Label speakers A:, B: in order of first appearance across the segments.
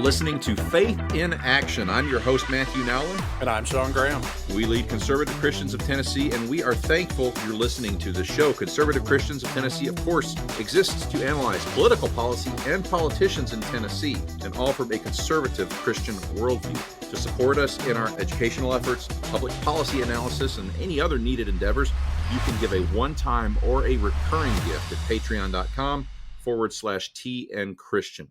A: listening to Faith in Action. I'm your host, Matthew Nowlin.
B: And I'm Shawn Graham.
A: We lead conservative Christians of Tennessee, and we are thankful you're listening to the show. Conservative Christians of Tennessee, of course, exists to analyze political policy and politicians in Tennessee, and all from a conservative Christian worldview. To support us in our educational efforts, public policy analysis, and any other needed endeavors, you can give a one-time or a recurring gift at patreon.com/TN Christian.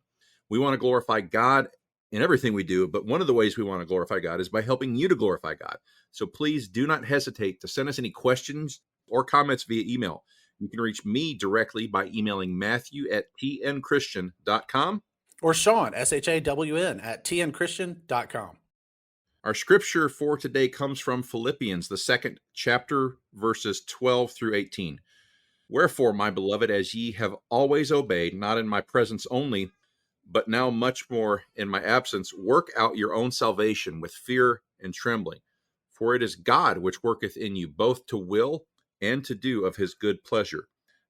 A: We want to glorify God in everything we do, but one of the ways we want to glorify God is by helping you to glorify God. So please do not hesitate to send us any questions or comments via email. You can reach me directly by emailing matthew@tnchristian.com.
B: Or Shawn, SHAWN, @tnchristian.com.
A: Our scripture for today comes from Philippians, the 2nd chapter, verses 12 through 18. Wherefore, my beloved, as ye have always obeyed, not in my presence only, but now much more in my absence, work out your own salvation with fear and trembling. For it is God which worketh in you both to will and to do of his good pleasure.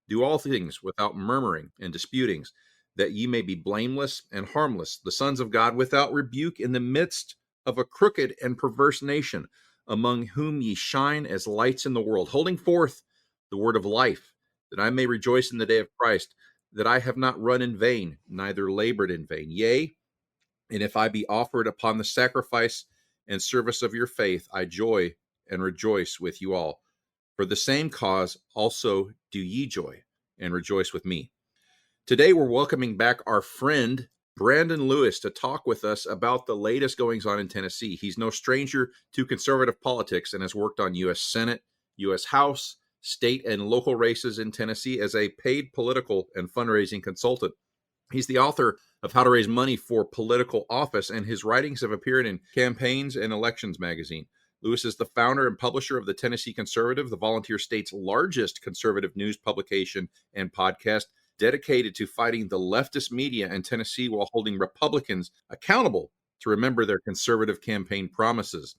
A: Do all things without murmuring and disputings, that ye may be blameless and harmless, the sons of God without rebuke in the midst of a crooked and perverse nation, among whom ye shine as lights in the world, holding forth the word of life, that I may rejoice in the day of Christ, that I have not run in vain, neither labored in vain. Yea, and if I be offered upon the sacrifice and service of your faith, I joy and rejoice with you all. For the same cause also do ye joy and rejoice with me. Today we're welcoming back our friend Brandon Lewis to talk with us about the latest goings on in Tennessee. He's no stranger to conservative politics and has worked on U.S. Senate, U.S. House, state and local races in Tennessee as a paid political and fundraising consultant. He's the author of How to Raise Money for Political Office, and his writings have appeared in Campaigns and Elections magazine. Lewis is the founder and publisher of the Tennessee Conservative, the volunteer state's largest conservative news publication and podcast, dedicated to fighting the leftist media in Tennessee while holding Republicans accountable to remember their conservative campaign promises.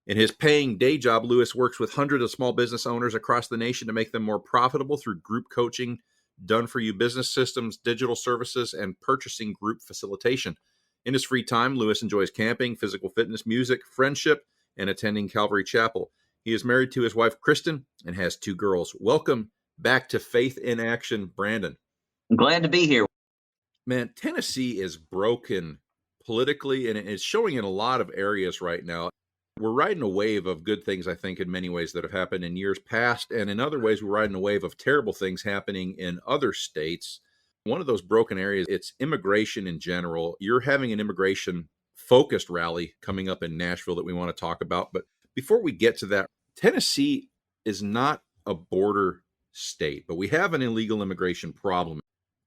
A: In his paying day job, Lewis works with hundreds of small business owners across the nation to make them more profitable through group coaching, done-for-you business systems, digital services, and purchasing group facilitation. In his free time, Lewis enjoys camping, physical fitness, music, friendship, and attending Calvary Chapel. He is married to his wife, Kristen, and has 2 girls. Welcome back to Faith in Action, Brandon.
C: I'm glad to be here.
A: Man, Tennessee is broken politically, and it's showing in a lot of areas right now. We're riding a wave of good things, I think, in many ways that have happened in years past. And in other ways, we're riding a wave of terrible things happening in other states. One of those broken areas, it's immigration in general. You're having an immigration-focused rally coming up in Nashville that we want to talk about. But before we get to that, Tennessee is not a border state, but we have an illegal immigration problem.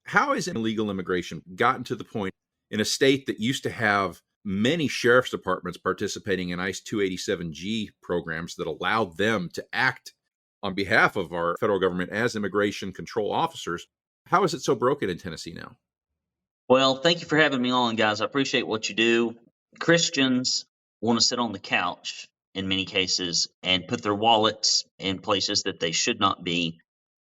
A: How has illegal immigration gotten to the point in a state that used to have many sheriff's departments participating in ICE 287G programs that allowed them to act on behalf of our federal government as immigration control officers? How is it so broken in Tennessee now?
C: Well, thank you for having me on, guys. I appreciate what you do. Christians want to sit on the couch in many cases and put their wallets in places that they should not be.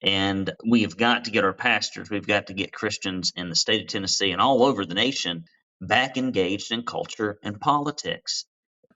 C: And we have got to get our pastors, we've got to get Christians in the state of Tennessee and all over the nation back engaged in culture and politics.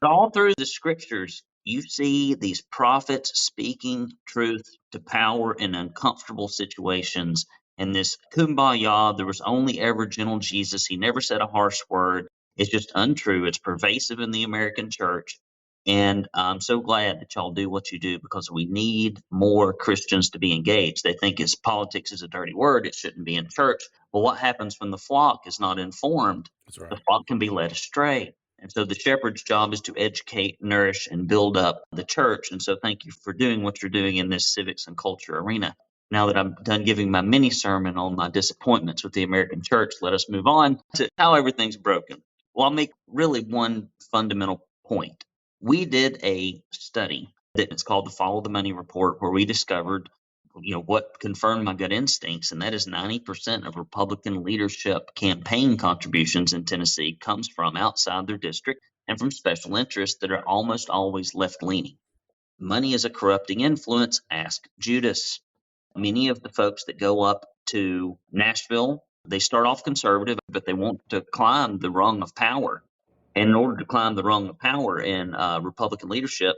C: But all through the scriptures, you see these prophets speaking truth to power in uncomfortable situations. And this kumbaya, there was only ever gentle Jesus. He never said a harsh word. It's just untrue. It's pervasive in the American church. And I'm so glad that y'all do what you do, because we need more Christians to be engaged. They think politics is a dirty word. It shouldn't be in church. But what happens when the flock is not informed?
B: That's right.
C: The flock can be led astray. And so the shepherd's job is to educate, nourish, and build up the church. And so thank you for doing what you're doing in this civics and culture arena. Now that I'm done giving my mini sermon on my disappointments with the American church, let us move on to how everything's broken. Well, I'll make really one fundamental point. We did a study that is called the Follow the Money Report, where we discovered, what confirmed my gut instincts, and that is 90% of Republican leadership campaign contributions in Tennessee comes from outside their district and from special interests that are almost always left-leaning. Money is a corrupting influence. Ask Judas. Many of the folks that go up to Nashville They start off conservative, but they want to climb the rung of power. And in order to climb the rung of power in Republican leadership,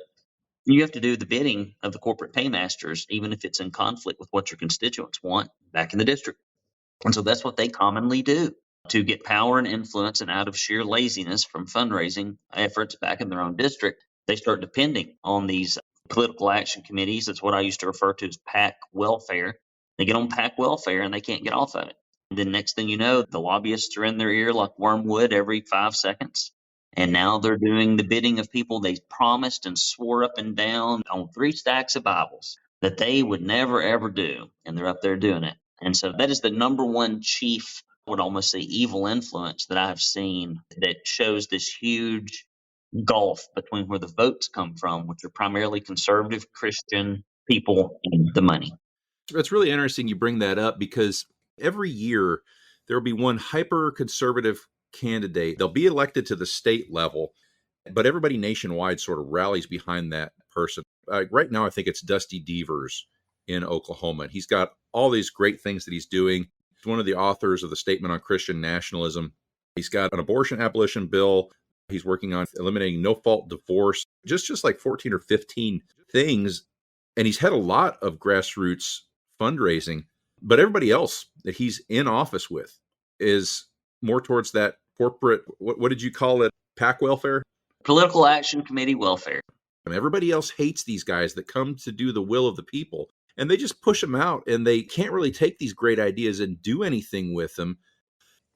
C: you have to do the bidding of the corporate paymasters, even if it's in conflict with what your constituents want back in the district. And so that's what they commonly do to get power and influence. And out of sheer laziness from fundraising efforts back in their own district, they start depending on these political action committees. That's what I used to refer to as PAC welfare. They get on PAC welfare and they can't get off of it. And then next thing you know, the lobbyists are in their ear like wormwood every 5 seconds. And now they're doing the bidding of people they promised and swore up and down on 3 stacks of Bibles that they would never, ever do. And they're up there doing it. And so that is the number one chief, I would almost say evil influence that I have seen that shows this huge gulf between where the votes come from, which are primarily conservative Christian people, and the money.
A: It's really interesting you bring that up, because every year there will be one hyper conservative candidate. They'll be elected to the state level, but everybody nationwide sort of rallies behind that person. Right now, I think it's Dusty Devers in Oklahoma. And he's got all these great things that he's doing. He's one of the authors of the Statement on Christian Nationalism. He's got an abortion abolition bill. He's working on eliminating no-fault divorce, just like 14 or 15 things. And he's had a lot of grassroots fundraising, but everybody else that he's in office with is more towards that corporate, what did you call it? PAC welfare?
C: Political Action Committee welfare.
A: I mean, everybody else hates these guys that come to do the will of the people, and they just push them out, and they can't really take these great ideas and do anything with them.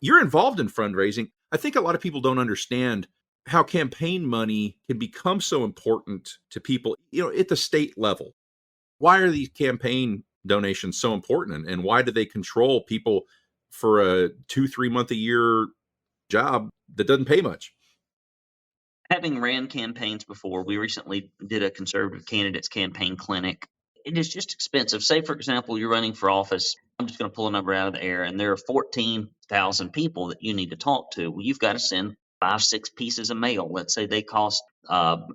A: You're involved in fundraising. I think a lot of people don't understand how campaign money can become so important to people, at the state level. Why are these campaign donations so important, and why do they control people for a 2-3 month a year job that doesn't pay much?
C: Having ran campaigns before, we recently did a conservative candidates campaign clinic. It is just expensive. Say, for example, you're running for office. I'm just going to pull a number out of the air, and there are 14,000 people that you need to talk to. Well, you've got to send 5-6 pieces of mail. Let's say they cost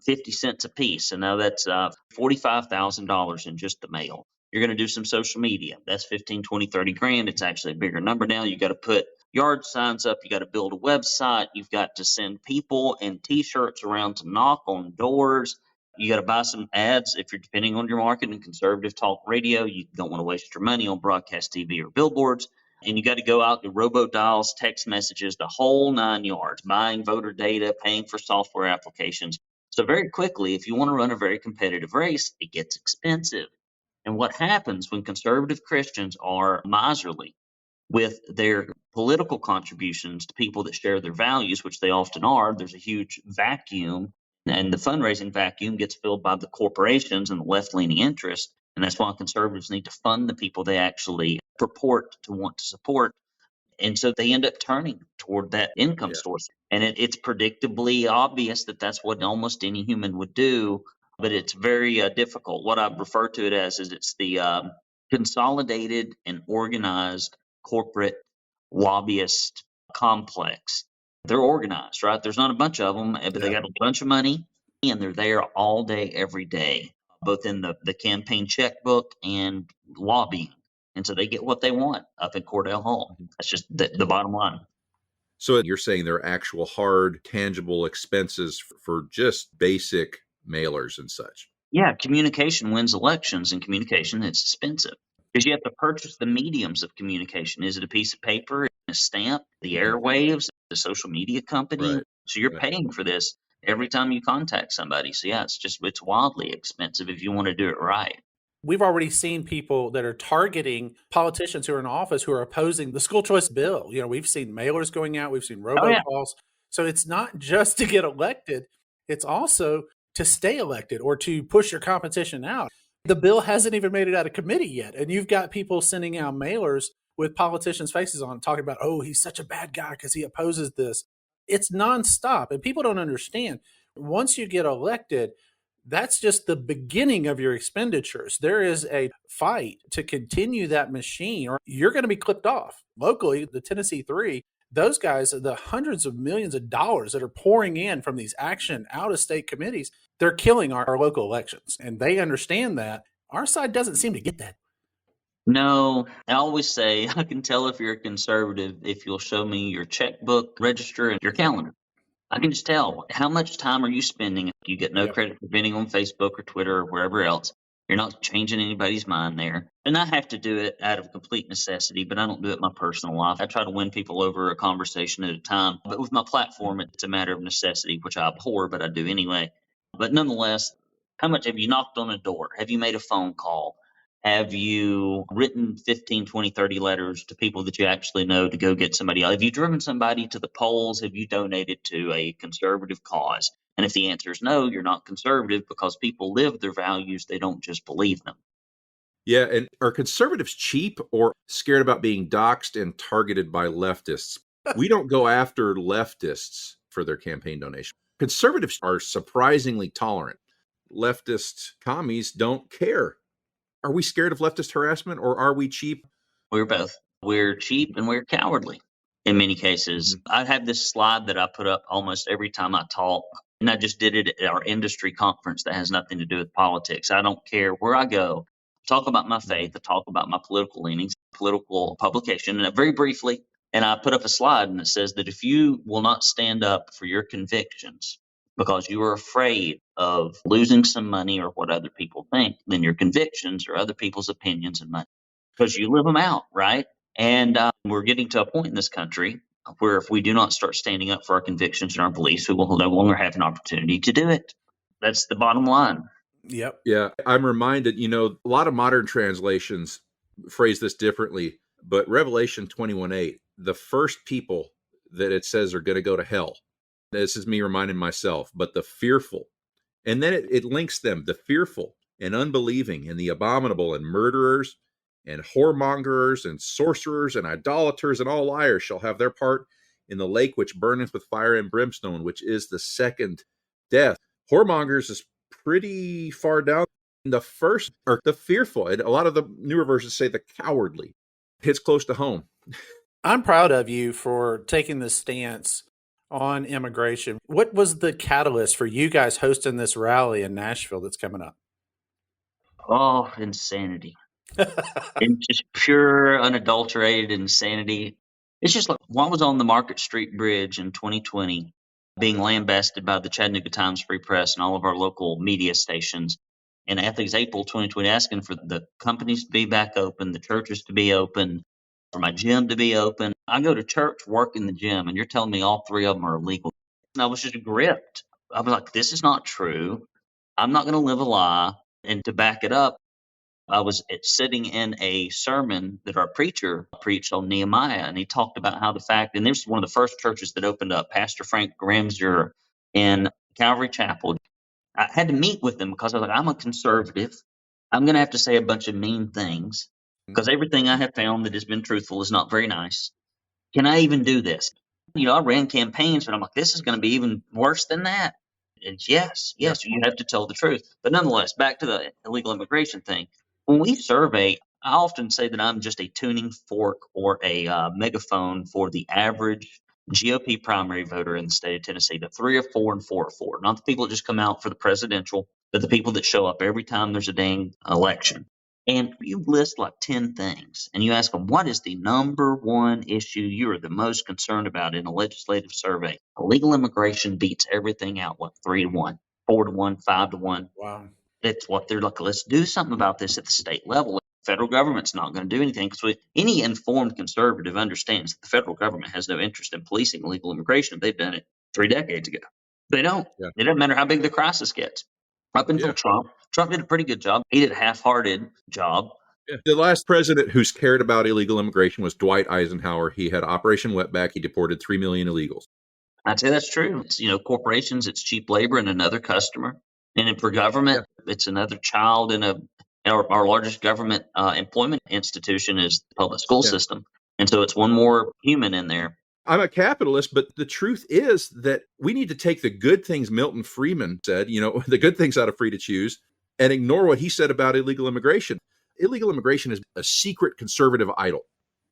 C: 50 cents a piece. And now that's $45,000 in just the mail. You're going to do some social media. That's 15, 20, 30 grand. It's actually a bigger number now. You got to put yard signs up. You got to build a website. You've got to send people and T-shirts around to knock on doors. You got to buy some ads if you're depending on your market in conservative talk radio. You don't want to waste your money on broadcast TV or billboards. And you got to go out to robodials, text messages, the whole 9 yards, buying voter data, paying for software applications. So very quickly, if you want to run a very competitive race, it gets expensive. And what happens when conservative Christians are miserly with their political contributions to people that share their values, which they often are, there's a huge vacuum, and the fundraising vacuum gets filled by the corporations and the left-leaning interests. And that's why conservatives need to fund the people they actually purport to want to support. And so they end up turning toward that income source. And it's predictably obvious that that's what almost any human would do, but it's very difficult. What I refer to it as is it's the consolidated and organized corporate lobbyist complex. They're organized, right? There's not a bunch of them, but they got a bunch of money, and they're there all day, every day, both in the campaign checkbook and lobbying. And so they get what they want up in Cordell Hall. That's just the bottom line.
A: So you're saying there are actual hard, tangible expenses for just basic mailers and such.
C: Yeah, communication wins elections, and communication is expensive because you have to purchase the mediums of communication. Is it a piece of paper, a stamp, the airwaves, the social media company?
A: Right.
C: So you're paying for this every time you contact somebody. So yeah, it's wildly expensive if you want to do it right.
B: We've already seen people that are targeting politicians who are in office who are opposing the school choice bill. We've seen mailers going out. We've seen robocalls. So it's not just to get elected. It's also to stay elected or to push your competition out. The bill hasn't even made it out of committee yet. And you've got people sending out mailers with politicians' faces on talking about, oh, he's such a bad guy because he opposes this. It's nonstop. And people don't understand. Once you get elected, that's just the beginning of your expenditures. There is a fight to continue that machine, or you're going to be clipped off. Locally, the Tennessee Three, those guys, the hundreds of millions of dollars that are pouring in from these action out-of-state committees, they're killing our local elections. And they understand that. Our side doesn't seem to get that.
C: No, I always say I can tell if you're a conservative if you'll show me your checkbook, register, and your calendar. I can just tell. How much time are you spending? You get no
B: Yep.
C: credit for being on Facebook or Twitter or wherever else. You're not changing anybody's mind there. And I have to do it out of complete necessity, but I don't do it in my personal life. I try to win people over a conversation at a time. But with my platform, it's a matter of necessity, which I abhor, but I do anyway. But nonetheless, how much have you knocked on a door? Have you made a phone call? Have you written 15, 20, 30 letters to people that you actually know to go get somebody else? Have you driven somebody to the polls? Have you donated to a conservative cause? And if the answer is no, you're not conservative because people live their values. They don't just believe them.
A: Yeah, and are conservatives cheap or scared about being doxxed and targeted by leftists? We don't go after leftists for their campaign donation. Conservatives are surprisingly tolerant. Leftist commies don't care. Are we scared of leftist harassment, or are we cheap?
C: We're both. We're cheap and we're cowardly in many cases. I have this slide that I put up almost every time I talk, and I just did it at our industry conference that has nothing to do with politics. I don't care where I go. I talk about my faith. I talk about my political leanings, political publication, and very briefly. And I put up a slide and it says that if you will not stand up for your convictions because you are afraid of losing some money or what other people think, then your convictions are other people's opinions and money because you live them out, right? And we're getting to a point in this country where if we do not start standing up for our convictions and our beliefs, we will no longer have an opportunity to do it. That's the bottom line.
B: Yep.
A: Yeah, I'm reminded, a lot of modern translations phrase this differently, but Revelation 21:8, the first people that it says are going to go to hell. This is me reminding myself, but the fearful. And then it links them, the fearful and unbelieving and the abominable and murderers and whoremongers and sorcerers and idolaters and all liars shall have their part in the lake which burneth with fire and brimstone, which is the second death. Whoremongers is pretty far down. The first are the fearful. And a lot of the newer versions say the cowardly. Hits close to home.
B: I'm proud of you for taking this stance on immigration. What was the catalyst for you guys hosting this rally in Nashville that's coming up?
C: Oh, insanity. It's just pure, unadulterated insanity. It's just like one was on the Market Street Bridge in 2020, being lambasted by the Chattanooga Times Free Press and all of our local media stations. And I think it's April 2020, asking for the companies to be back open, the churches to be open, for my gym to be open. I go to church, work in the gym, and you're telling me all three of them are illegal. And I was just gripped. I was like, this is not true. I'm not going to live a lie. And to back it up, I was sitting in a sermon that our preacher preached on Nehemiah, and he talked about how the fact, and this was one of the first churches that opened up, Pastor Frank Gramser in Calvary Chapel. I had to meet with him because I was like, I'm a conservative. I'm going to have to say a bunch of mean things because everything I have found that has been truthful is not very nice. Can I even do this? I ran campaigns, but I'm like, this is going to be even worse than that. And yes, you have to tell the truth. But nonetheless, back to the illegal immigration thing. When we survey, I often say that I'm just a tuning fork or a megaphone for the average GOP primary voter in the state of Tennessee, the 304 and 404, not the people that just come out for the presidential, but the people that show up every time there's a dang election. And you list like 10 things and you ask them, what is the number one issue you are the most concerned about in a legislative survey? Illegal immigration beats everything out, 3-1, 4-1, 5-1.
B: Wow.
C: That's what they're like, let's do something about this at the state level. The federal government's not going to do anything because any informed conservative understands that the federal government has no interest in policing illegal immigration. They've done it 3 decades ago. They don't.
A: Yeah.
C: It doesn't matter how big the crisis gets. Up until Trump did a pretty good job. He did a half-hearted job.
A: Yeah. The last president who's cared about illegal immigration was Dwight Eisenhower. He had Operation Wetback. He deported 3 million illegals.
C: I'd say that's true. It's, corporations, it's cheap labor and another customer. And for government, it's another child in our largest government employment institution is the public school system. And so it's one more human in there.
A: I'm a capitalist, but the truth is that we need to take the good things Milton Friedman said, the good things out of Free to Choose, and ignore what he said about illegal immigration. Illegal immigration is a secret conservative idol.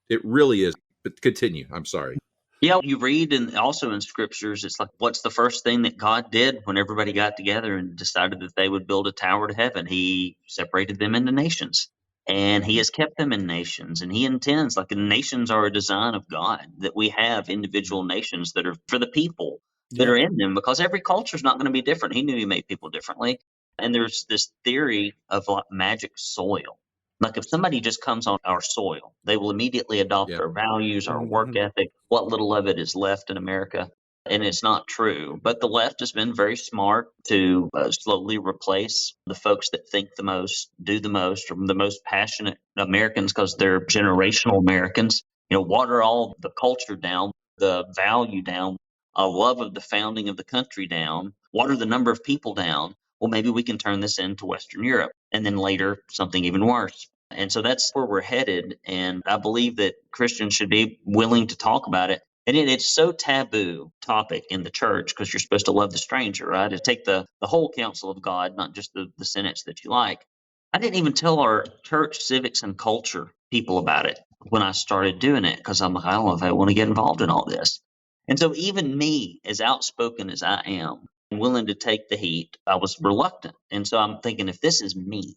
A: It really is. But continue. I'm sorry.
C: Yeah, you read and also in scriptures, it's like, what's the first thing that God did when everybody got together and decided that they would build a tower to heaven? He separated them into nations. And he has kept them in nations, and he intends, like, the nations are a design of God, that we have individual nations that are for the people that are in them, because every culture is not going to be different. He knew he made people differently. And there's this theory of like magic soil. Like, if somebody just comes on our soil, they will immediately adopt
A: Yeah.
C: our values, our work ethic, what little of it is left in America. And it's not true. But the left has been very smart to slowly replace the folks that think the most, do the most, or the most passionate Americans, because they're generational Americans. Water all the culture down, the value down, a love of the founding of the country down, water the number of people down. Well, maybe we can turn this into Western Europe, and then later something even worse. And so that's where we're headed. And I believe that Christians should be willing to talk about it. And it's so taboo topic in the church, because you're supposed to love the stranger, right? To take the whole counsel of God, not just the sentence that you like. I didn't even tell our church civics and culture people about it when I started doing it, because I'm like, I don't know if I want to get involved in all this. And so even me, as outspoken as I am, willing to take the heat, I was reluctant. And so I'm thinking, if this is me,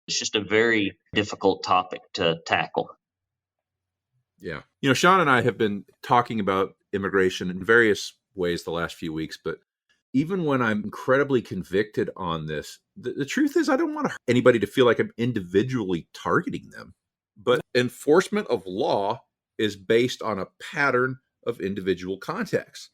C: it's just a very difficult topic to tackle.
A: Yeah. Shawn and I have been talking about immigration in various ways the last few weeks, but even when I'm incredibly convicted on this, the truth is I don't want anybody to feel like I'm individually targeting them. But enforcement of law is based on a pattern of individual context.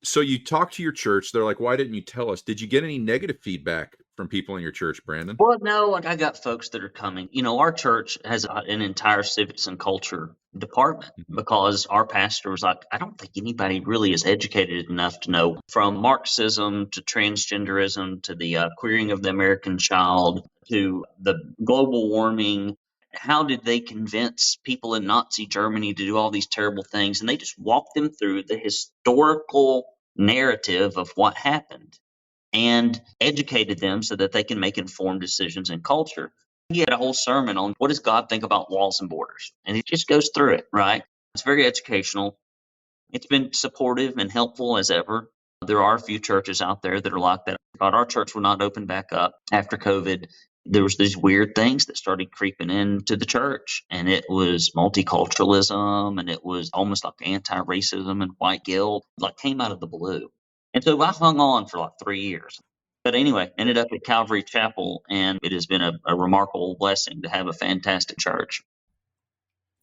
A: So you talk to your church, they're like, why didn't you tell us? Did you get any negative feedback from people in your church, Brandon?
C: Well, no, I got folks that are coming. Our church has an entire civics and culture department, because our pastor was like, I don't think anybody really is educated enough to know, from Marxism to transgenderism to the queering of the American child to the global warming. How did they convince people in Nazi Germany to do all these terrible things? And they just walked them through the historical narrative of what happened and educated them so that they can make informed decisions in culture. He had a whole sermon on what does God think about walls and borders, and he just goes through it, right? It's very educational. It's been supportive and helpful as ever. There are a few churches out there that are like that. But our church will not open back up after COVID. There was these weird things that started creeping into the church, and it was multiculturalism, and it was almost like anti-racism and white guilt, like came out of the blue. And so I hung on for like 3 years. But anyway, ended up at Calvary Chapel, and it has been a remarkable blessing to have a fantastic church.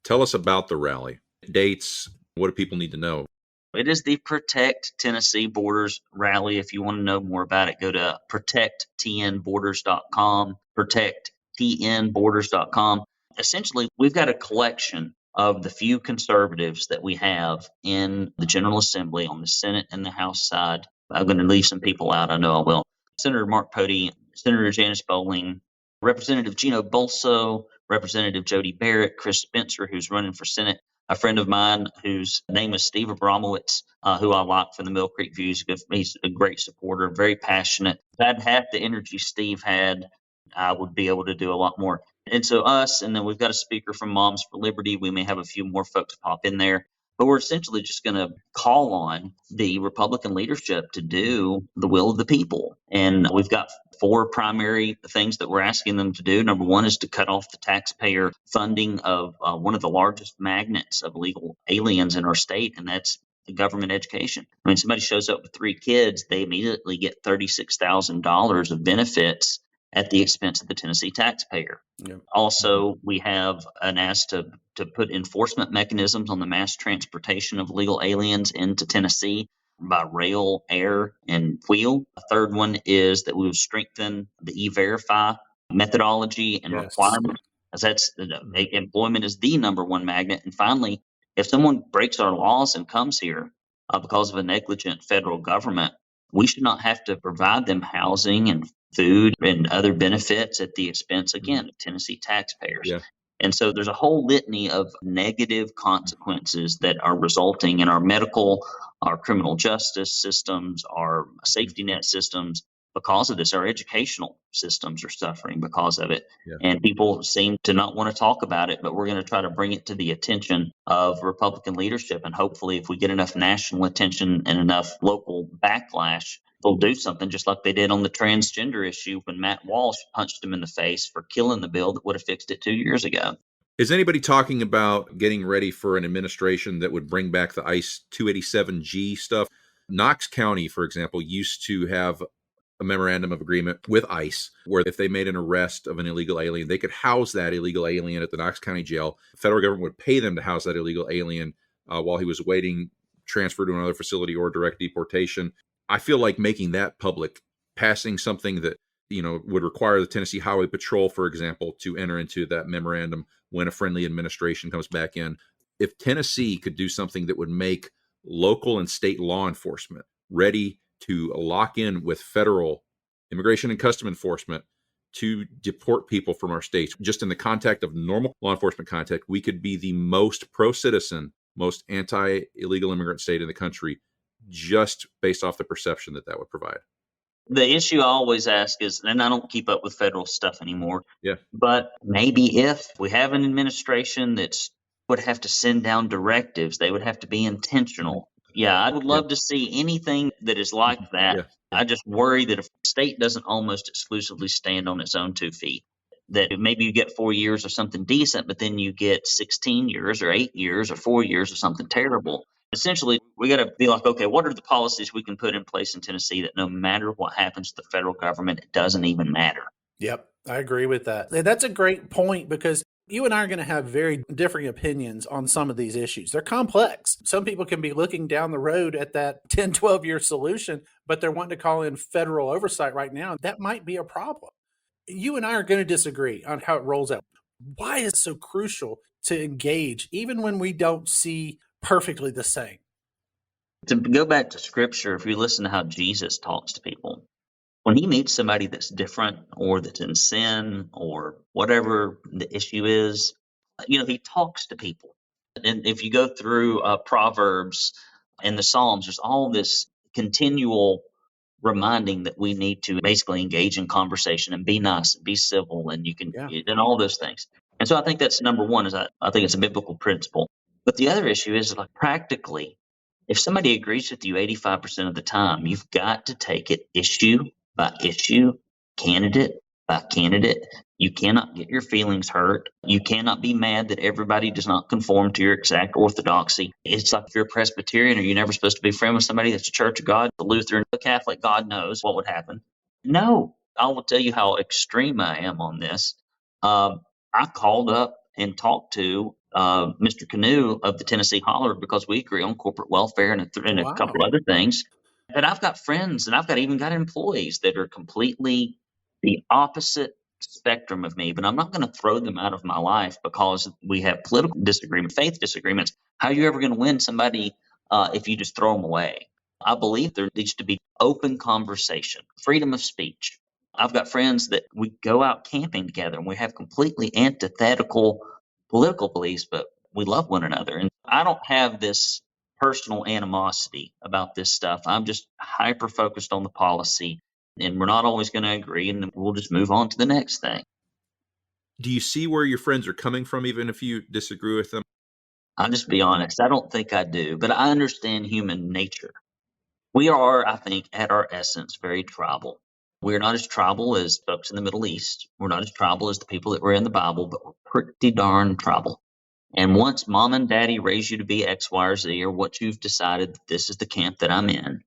A: Tell us about the rally. Dates, what do people need to know?
C: It is the Protect Tennessee Borders Rally. If you want to know more about it, go to protecttnborders.com, protecttnborders.com. Essentially, we've got a collection of the few conservatives that we have in the General Assembly on the Senate and the House side. I'm going to leave some people out. I know I will. Senator Mark Pody, Senator Janice Bowling, Representative Gino Bolso, Representative Jody Barrett, Chris Spencer, who's running for Senate, a friend of mine whose name is Steve Abramowitz, who I like from the Mill Creek Views. He's a great supporter, very passionate. If I'd had the energy Steve had, I would be able to do a lot more. And so us, and then we've got a speaker from Moms for Liberty. We may have a few more folks pop in there. But we're essentially just going to call on the Republican leadership to do the will of the people. And we've got 4 primary things that we're asking them to do. Number one is to cut off the taxpayer funding of one of the largest magnets of illegal aliens in our state, and that's the government education. I mean, somebody shows up with 3 kids, they immediately get $36,000 of benefits at the expense of the Tennessee taxpayer. Yeah. Also, we have an ask to put enforcement mechanisms on the mass transportation of illegal aliens into Tennessee by rail, air, and wheel. A third one is that we will strengthen the E-Verify methodology and requirements, as that's employment is the number one magnet. And finally, if someone breaks our laws and comes here because of a negligent federal government, we should not have to provide them housing and food and other benefits at the expense, again, of Tennessee taxpayers. Yeah. And so there's a whole litany of negative consequences that are resulting in our medical, our criminal justice systems, our safety net systems because of this. Our educational systems are suffering because of it. Yeah. And people seem to not want to talk about it, but we're going to try to bring it to the attention of Republican leadership. And hopefully, if we get enough national attention and enough local backlash, they'll do something just like they did on the transgender issue when Matt Walsh punched him in the face for killing the bill that would have fixed it 2 years ago.
A: Is anybody talking about getting ready for an administration that would bring back the ICE 287G stuff? Knox County, for example, used to have a memorandum of agreement with ICE where if they made an arrest of an illegal alien, they could house that illegal alien at the Knox County jail. The federal government would pay them to house that illegal alien while he was awaiting transfer to another facility or direct deportation. I feel like making that public, passing something that would require the Tennessee Highway Patrol, for example, to enter into that memorandum when a friendly administration comes back in. If Tennessee could do something that would make local and state law enforcement ready to lock in with federal immigration and custom enforcement to deport people from our states, just in the contact of normal law enforcement contact, we could be the most pro-citizen, most anti-illegal immigrant state in the country, just based off the perception that would provide.
C: The issue I always ask is, and I don't keep up with federal stuff anymore,
A: yeah,
C: but maybe if we have an administration that would have to send down directives, they would have to be intentional. Yeah, I would love to see anything that is like that.
A: Yeah.
C: I just worry that if the state doesn't almost exclusively stand on its own 2 feet, that maybe you get 4 years or something decent, but then you get 16 years or 8 years or 4 years or something terrible. Essentially, we got to be like, okay, what are the policies we can put in place in Tennessee that no matter what happens to the federal government, it doesn't even matter?
B: Yep, I agree with that. That's a great point because you and I are going to have very differing opinions on some of these issues. They're complex. Some people can be looking down the road at that 10, 12-year solution, but they're wanting to call in federal oversight right now. That might be a problem. You and I are going to disagree on how it rolls out. Why is it so crucial to engage, even when we don't see perfectly the same?
C: To go back to Scripture, if you listen to how Jesus talks to people, when he meets somebody that's different or that's in sin or whatever the issue is, he talks to people. And if you go through Proverbs and the Psalms, there's all this continual reminding that we need to basically engage in conversation and be nice and be civil, and you can and all those things. And so I think that's number one. Is I think it's a biblical principle. But the other issue is, like, practically, if somebody agrees with you 85% of the time, you've got to take it issue by issue, candidate by candidate. You cannot get your feelings hurt. You cannot be mad that everybody does not conform to your exact orthodoxy. It's like if you're a Presbyterian, are you never supposed to be friends with somebody that's a Church of God, a Lutheran, a Catholic? God knows what would happen. No, I will tell you how extreme I am on this. I called up and talked to Mr. Canoe of the Tennessee Holler because we agree on corporate welfare and a couple of other things. And I've got friends and I've even got employees that are completely the opposite spectrum of me, but I'm not going to throw them out of my life because we have political disagreement, faith disagreements. How are you ever going to win somebody if you just throw them away? I believe there needs to be open conversation, freedom of speech. I've got friends that we go out camping together and we have completely antithetical political beliefs, but we love one another. And I don't have this personal animosity about this stuff. I'm just hyper focused on the policy, and we're not always going to agree, and we'll just move on to the next thing.
A: Do you see where your friends are coming from, even if you disagree with them?
C: I'll just be honest. I don't think I do, but I understand human nature. We are, I think, at our essence, very tribal. We're not as tribal as folks in the Middle East. We're not as tribal as the people that were in the Bible, but we're pretty darn tribal. And once mom and daddy raise you to be X, Y, or Z, or what you've decided that this is the camp that I'm in,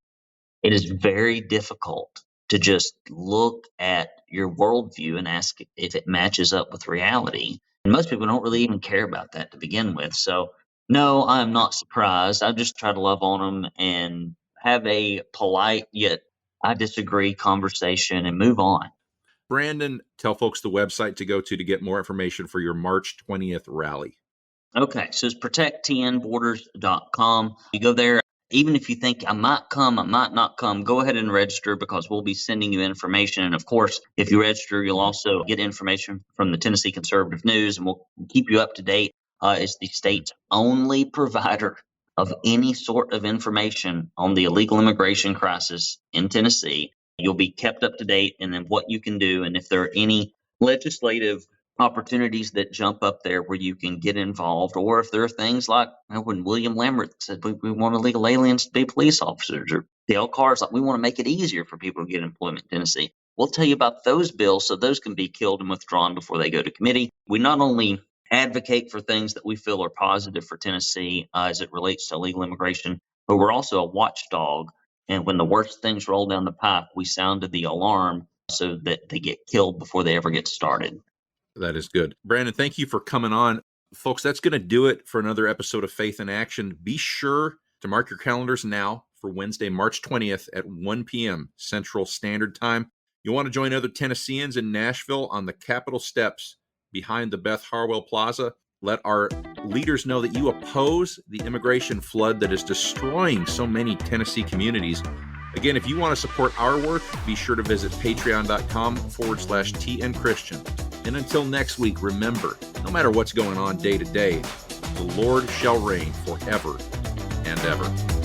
C: it is very difficult to just look at your worldview and ask if it matches up with reality. And most people don't really even care about that to begin with. So, no, I'm not surprised. I just try to love on them and have a polite yet I disagree conversation and move on.
A: Brandon, tell folks the website to go to get more information for your March 20th rally.
C: Okay, so it's protecttnborders.com. You go there. Even if you think I might come, I might not come, go ahead and register because we'll be sending you information. And of course, if you register, you'll also get information from the Tennessee Conservative News, and we'll keep you up to date. It's the state's only provider of any sort of information on the illegal immigration crisis in Tennessee. You'll be kept up to date, and then what you can do, and if there are any legislative opportunities that jump up there where you can get involved, or if there are things like when William Lambert said we want illegal aliens to be police officers, or The LCAR is like, we want to make it easier for people to get employment in Tennessee. We'll tell you about those bills so those can be killed and withdrawn before they go to committee. We not only advocate for things that we feel are positive for Tennessee as it relates to legal immigration, but we're also a watchdog. And when the worst things roll down the pipe, we sounded the alarm so that they get killed before they ever get started.
A: That is good. Brandon, thank you for coming on. Folks, that's going to do it for another episode of Faith in Action. Be sure to mark your calendars now for Wednesday, March 20th at 1 p.m. Central Standard Time. You want to join other Tennesseans in Nashville on the Capitol steps behind the Beth Harwell Plaza. Let our leaders know that you oppose the immigration flood that is destroying so many Tennessee communities. Again, if you want to support our work, be sure to visit patreon.com/TN Christian. And until next week, remember, no matter what's going on day to day, the Lord shall reign forever and ever.